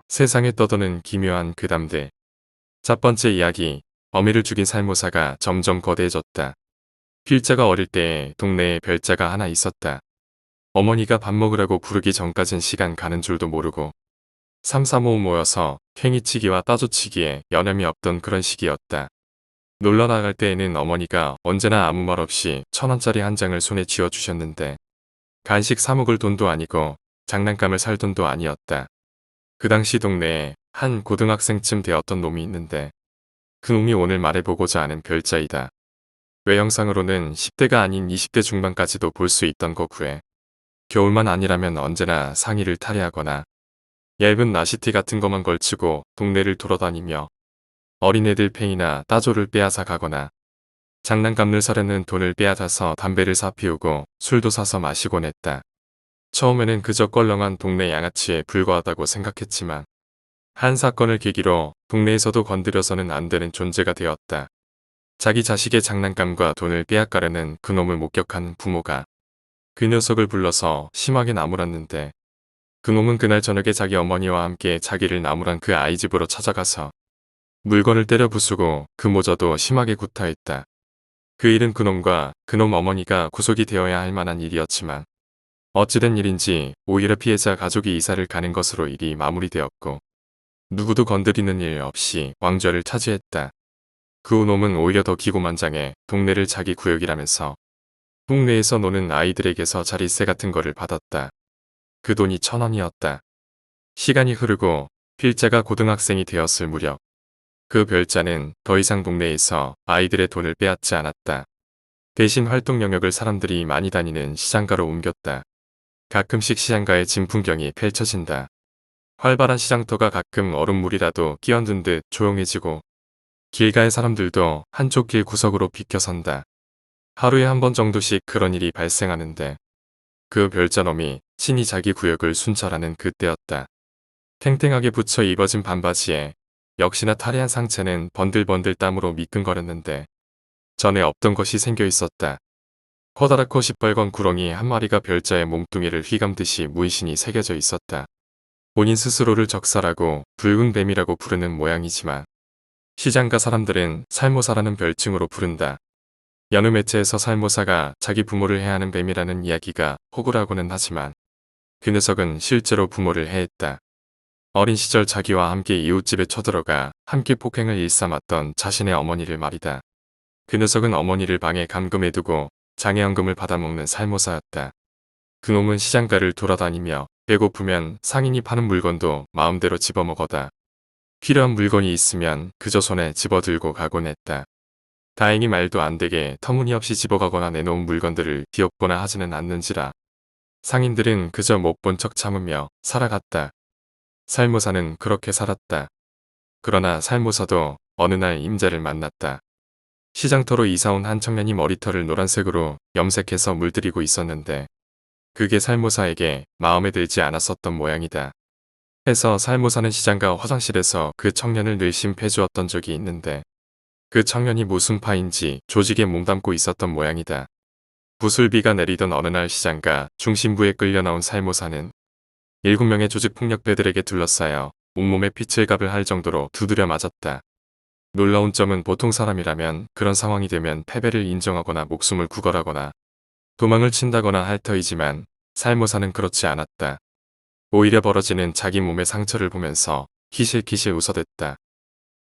세상에 떠도는 기묘한 괴담들. 첫 번째 이야기, 어미를 죽인 살모사가 점점 거대해졌다. 필자가 어릴 때 동네에 별자가 하나 있었다. 어머니가 밥 먹으라고 부르기 전까진 시간 가는 줄도 모르고 삼삼오오 모여서 팽이치기와 따조치기에 여념이 없던 그런 시기였다. 놀러 나갈 때에는 어머니가 언제나 아무 말 없이 1,000원짜리 한 장을 손에 쥐어주셨는데 간식 사 먹을 돈도 아니고 장난감을 살 돈도 아니었다. 그 당시 동네에 한 고등학생쯤 되었던 놈이 있는데 그 놈이 오늘 말해보고자 하는 별자이다. 외형상으로는 10대가 아닌 20대 중반까지도 볼 수 있던 거구에 겨울만 아니라면 언제나 상의를 탈의하거나 얇은 나시티 같은 것만 걸치고 동네를 돌아다니며 어린애들 팽이나 따조를 빼앗아 가거나 장난감을 사려는 돈을 빼앗아서 담배를 사 피우고 술도 사서 마시곤 했다. 처음에는 그저 껄렁한 동네 양아치에 불과하다고 생각했지만 한 사건을 계기로 동네에서도 건드려서는 안 되는 존재가 되었다. 자기 자식의 장난감과 돈을 빼앗가려는 그놈을 목격한 부모가 그 녀석을 불러서 심하게 나무랐는데 그놈은 그날 저녁에 자기 어머니와 함께 자기를 나무란 그 아이 집으로 찾아가서 물건을 때려 부수고 그 모자도 심하게 구타했다. 그 일은 그놈과 그놈 어머니가 구속이 되어야 할 만한 일이었지만 어찌된 일인지 오히려 피해자 가족이 이사를 가는 것으로 일이 마무리되었고 누구도 건드리는 일 없이 왕좌를 차지했다. 그 놈은 오히려 더 기고만장해 동네를 자기 구역이라면서 동네에서 노는 아이들에게서 자릿세 같은 거를 받았다. 그 돈이 1,000원이었다. 시간이 흐르고 필자가 고등학생이 되었을 무렵 그 별자는 더 이상 동네에서 아이들의 돈을 빼앗지 않았다. 대신 활동 영역을 사람들이 많이 다니는 시장가로 옮겼다. 가끔씩 시장가의 진풍경이 펼쳐진다. 활발한 시장터가 가끔 얼음물이라도 끼얹은 듯 조용해지고 길가의 사람들도 한쪽 길 구석으로 비켜선다. 하루에 한 번 정도씩 그런 일이 발생하는데 그 별자놈이 친히 자기 구역을 순찰하는 그때였다. 탱탱하게 붙여 입어진 반바지에 역시나 탈의한 상체는 번들번들 땀으로 미끈거렸는데 전에 없던 것이 생겨 있었다. 커다랗고 시뻘건 구렁이 한 마리가 별자의 몸뚱이를 휘감듯이 문신이 새겨져 있었다. 본인 스스로를 적살하고 붉은 뱀이라고 부르는 모양이지만 시장가 사람들은 살모사라는 별칭으로 부른다. 여느 매체에서 살모사가 자기 부모를 해하는 뱀이라는 이야기가 호구라고는 하지만 그 녀석은 실제로 부모를 해했다. 어린 시절 자기와 함께 이웃집에 쳐들어가 함께 폭행을 일삼았던 자신의 어머니를 말이다. 그 녀석은 어머니를 방에 감금해두고 장애연금을 받아먹는 살모사였다. 그놈은 시장가를 돌아다니며 배고프면 상인이 파는 물건도 마음대로 집어먹어다. 필요한 물건이 있으면 그저 손에 집어들고 가곤 했다. 다행히 말도 안 되게 터무니없이 집어가거나 내놓은 물건들을 뒤엎거나 하지는 않는지라 상인들은 그저 못 본 척 참으며 살아갔다. 살모사는 그렇게 살았다. 그러나 살모사도 어느 날 임자를 만났다. 시장터로 이사온 한 청년이 머리털을 노란색으로 염색해서 물들이고 있었는데 그게 살모사에게 마음에 들지 않았었던 모양이다. 해서 살모사는 시장가 화장실에서 그 청년을 뇌심패주었던 적이 있는데 그 청년이 무슨 파인지 조직에 몸담고 있었던 모양이다. 부슬비가 내리던 어느 날 시장가 중심부에 끌려 나온 살모사는 7명의 조직폭력배들에게 둘러싸여 온몸에 피칠갑을 할 정도로 두드려 맞았다. 놀라운 점은 보통 사람이라면 그런 상황이 되면 패배를 인정하거나 목숨을 구걸하거나 도망을 친다거나 할 터이지만 살모사는 그렇지 않았다. 오히려 벌어지는 자기 몸의 상처를 보면서 키실키실 웃어댔다.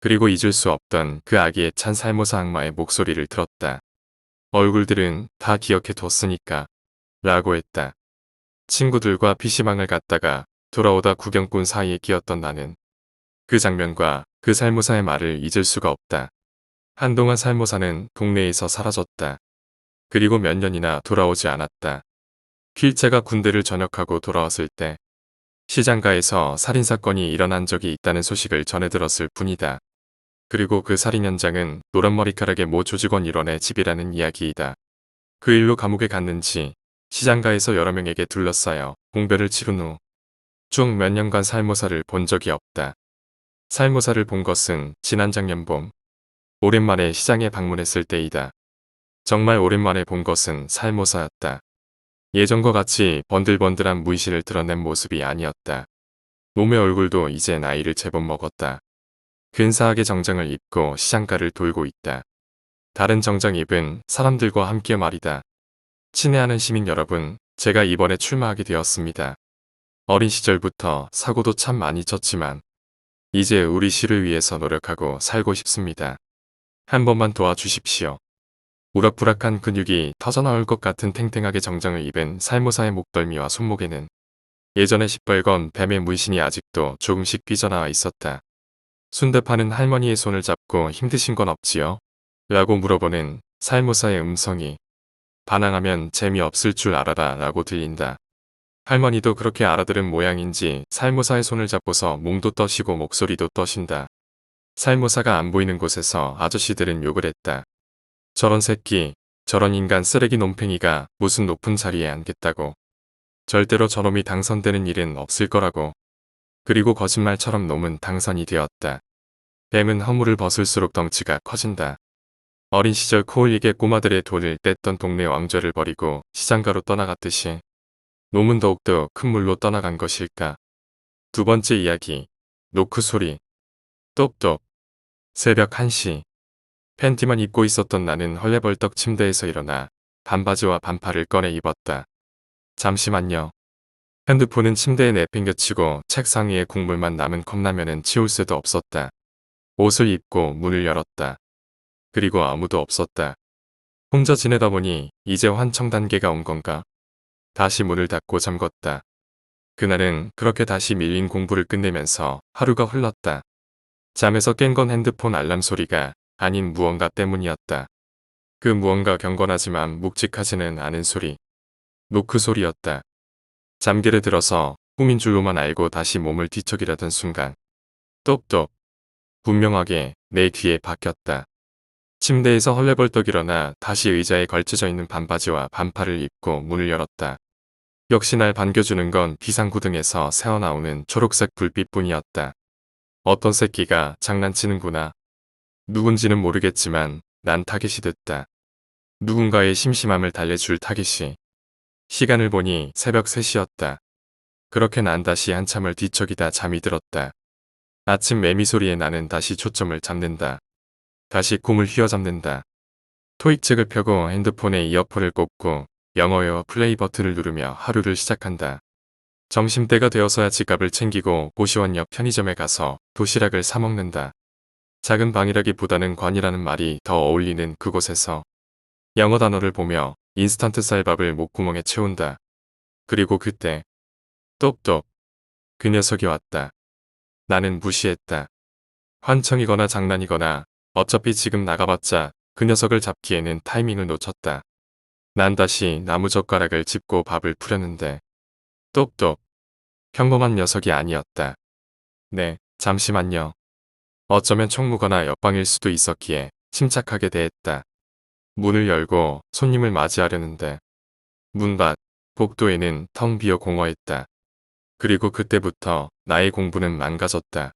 그리고 잊을 수 없던 그 아기에 찬 살모사 악마의 목소리를 들었다. 얼굴들은 다 기억해 뒀으니까 라고 했다. 친구들과 PC방을 갔다가 돌아오다 구경꾼 사이에 끼었던 나는 그 장면과 그 살모사의 말을 잊을 수가 없다. 한동안 살모사는 동네에서 사라졌다. 그리고 몇 년이나 돌아오지 않았다. 필자가 군대를 전역하고 돌아왔을 때 시장가에서 살인사건이 일어난 적이 있다는 소식을 전해 들었을 뿐이다. 그리고 그 살인 현장은 노란 머리카락의 모 조직원 일원의 집이라는 이야기이다. 그 일로 감옥에 갔는지 시장가에서 여러 명에게 둘러싸여 공별을 치른 후 쭉 몇 년간 살모사를 본 적이 없다. 살모사를 본 것은 지난 작년 봄 오랜만에 시장에 방문했을 때이다. 정말 오랜만에 본 것은 살모사였다. 예전과 같이 번들번들한 문신을 드러낸 모습이 아니었다. 놈의 얼굴도 이제 나이를 제법 먹었다. 근사하게 정장을 입고 시장가를 돌고 있다. 다른 정장 입은 사람들과 함께 말이다. 친애하는 시민 여러분, 제가 이번에 출마하게 되었습니다. 어린 시절부터 사고도 참 많이 쳤지만 이제 우리 시를 위해서 노력하고 살고 싶습니다. 한 번만 도와주십시오. 우락부락한 근육이 터져나올 것 같은 탱탱하게 정장을 입은 살모사의 목덜미와 손목에는 예전에 시뻘건 뱀의 문신이 아직도 조금씩 삐져나와 있었다. 순대 파는 할머니의 손을 잡고 힘드신 건 없지요? 라고 물어보는 살모사의 음성이 반항하면 재미없을 줄 알아라 라고 들린다. 할머니도 그렇게 알아들은 모양인지 살모사의 손을 잡고서 몸도 떠시고 목소리도 떠신다. 살모사가 안 보이는 곳에서 아저씨들은 욕을 했다. 저런 새끼, 저런 인간 쓰레기 놈팽이가 무슨 높은 자리에 앉겠다고. 절대로 저놈이 당선되는 일은 없을 거라고. 그리고 거짓말처럼 놈은 당선이 되었다. 뱀은 허물을 벗을수록 덩치가 커진다. 어린 시절 코올리게 꼬마들의 돈을 뗐던 동네 왕좌를 버리고 시장가로 떠나갔듯이 놈은 더욱더 큰 물로 떠나간 것일까. 두 번째 이야기. 노크 소리. 똑똑. 새벽 1시. 팬티만 입고 있었던 나는 헐레벌떡 침대에서 일어나 반바지와 반팔을 꺼내 입었다. 잠시만요. 핸드폰은 침대에 내팽겨치고 책상 위에 국물만 남은 컵라면은 치울 새도 없었다. 옷을 입고 문을 열었다. 그리고 아무도 없었다. 혼자 지내다 보니 이제 환청 단계가 온 건가? 다시 문을 닫고 잠궜다. 그날은 그렇게 다시 밀린 공부를 끝내면서 하루가 흘렀다. 잠에서 깬 건 핸드폰 알람 소리가 아닌 무언가 때문이었다. 그 무언가 경건하지만 묵직하지는 않은 소리. 노크 소리였다. 잠결에 들어서 꿈인 줄로만 알고 다시 몸을 뒤척이려던 순간. 똑똑. 분명하게 내 귀에 박혔다. 침대에서 헐레벌떡 일어나 다시 의자에 걸쳐져 있는 반바지와 반팔을 입고 문을 열었다. 역시 날 반겨주는 건 비상구등에서 새어나오는 초록색 불빛뿐이었다. 어떤 새끼가 장난치는구나. 누군지는 모르겠지만 난 타깃이 됐다. 누군가의 심심함을 달래줄 타깃이. 시간을 보니 새벽 3시였다. 그렇게 난 다시 한참을 뒤척이다 잠이 들었다. 아침 매미 소리에 나는 다시 초점을 잡는다. 다시 꿈을 휘어잡는다. 토익책을 펴고 핸드폰에 이어폰을 꽂고 영어웨어 플레이 버튼을 누르며 하루를 시작한다. 점심때가 되어서야 지갑을 챙기고 고시원역 편의점에 가서 도시락을 사 먹는다. 작은 방이라기보다는 관이라는 말이 더 어울리는 그곳에서 영어 단어를 보며 인스턴트 쌀밥을 목구멍에 채운다. 그리고 그때 똑똑. 그 녀석이 왔다. 나는 무시했다. 환청이거나 장난이거나 어차피 지금 나가봤자 그 녀석을 잡기에는 타이밍을 놓쳤다. 난 다시 나무젓가락을 짚고 밥을 풀었는데 똑똑. 평범한 녀석이 아니었다. 네, 잠시만요. 어쩌면 총무거나 옆방일 수도 있었기에 침착하게 대했다. 문을 열고 손님을 맞이하려는데 문밖 복도에는 텅 비어 공허했다. 그리고 그때부터 나의 공부는 망가졌다.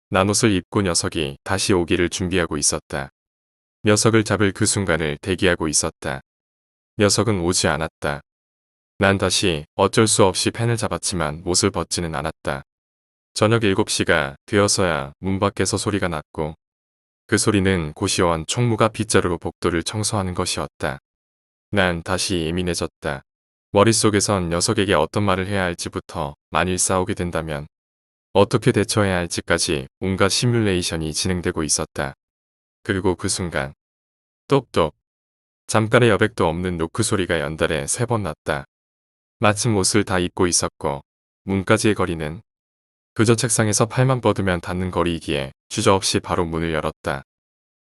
난 옷을 입고 녀석이 다시 오기를 준비하고 있었다. 녀석을 잡을 그 순간을 대기하고 있었다. 녀석은 오지 않았다. 난 다시 어쩔 수 없이 펜을 잡았지만 옷을 벗지는 않았다. 저녁 7시가 되어서야 문 밖에서 소리가 났고 그 소리는 고시원 총무가 빗자루로 복도를 청소하는 것이었다. 난 다시 예민해졌다. 머릿속에선 녀석에게 어떤 말을 해야 할지부터 만일 싸우게 된다면 어떻게 대처해야 할지까지 온갖 시뮬레이션이 진행되고 있었다. 그리고 그 순간 똑똑. 잠깐의 여백도 없는 노크 소리가 연달에 3번 났다. 마침 옷을 다 입고 있었고 문까지의 거리는 그저 책상에서 팔만 뻗으면 닿는 거리이기에 주저없이 바로 문을 열었다.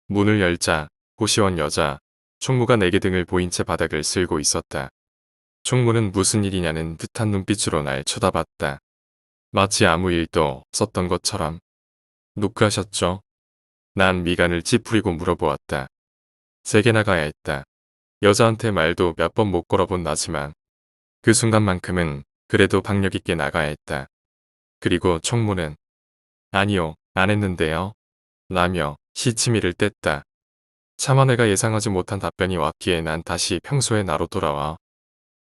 문을 열자 고시원 여자 총무가 내게 등을 보인 채 바닥을 쓸고 있었다. 총무는 무슨 일이냐는 듯한 눈빛으로 날 쳐다봤다. 마치 아무 일도 없었던 것처럼. 노크하셨죠? 난 미간을 찌푸리고 물어보았다. 세게 나가야 했다. 여자한테 말도 몇 번 못 걸어본 나지만 그 순간만큼은 그래도 박력 있게 나가야 했다. 그리고 총무는 아니요, 안 했는데요. 라며 시치미를 뗐다. 차마 내가 예상하지 못한 답변이 왔기에 난 다시 평소의 나로 돌아와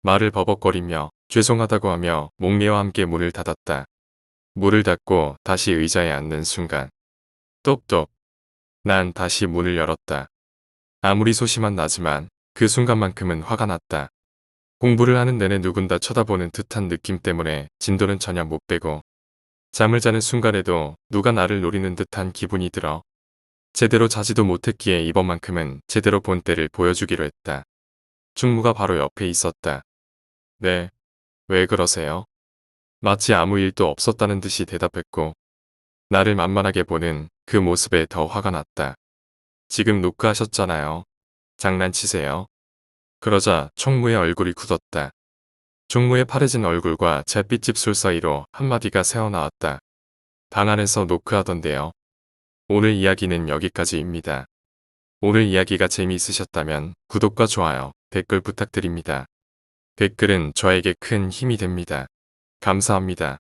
말을 버벅거리며 죄송하다고 하며 목례와 함께 문을 닫았다. 문을 닫고 다시 의자에 앉는 순간. 똑똑. 난 다시 문을 열었다. 아무리 소심한 나지만 그 순간만큼은 화가 났다. 공부를 하는 내내 누군가 쳐다보는 듯한 느낌 때문에 진도는 전혀 못 빼고 잠을 자는 순간에도 누가 나를 노리는 듯한 기분이 들어 제대로 자지도 못했기에 이번만큼은 제대로 본 때를 보여주기로 했다. 충무가 바로 옆에 있었다. 네, 왜 그러세요? 마치 아무 일도 없었다는 듯이 대답했고 나를 만만하게 보는 그 모습에 더 화가 났다. 지금 노크하셨잖아요. 장난치세요. 그러자 총무의 얼굴이 굳었다. 총무의 파래진 얼굴과 잿빛 입술 사이로 한마디가 새어나왔다. 방 안에서 노크하던데요. 오늘 이야기는 여기까지입니다. 오늘 이야기가 재미있으셨다면 구독과 좋아요, 댓글 부탁드립니다. 댓글은 저에게 큰 힘이 됩니다. 감사합니다.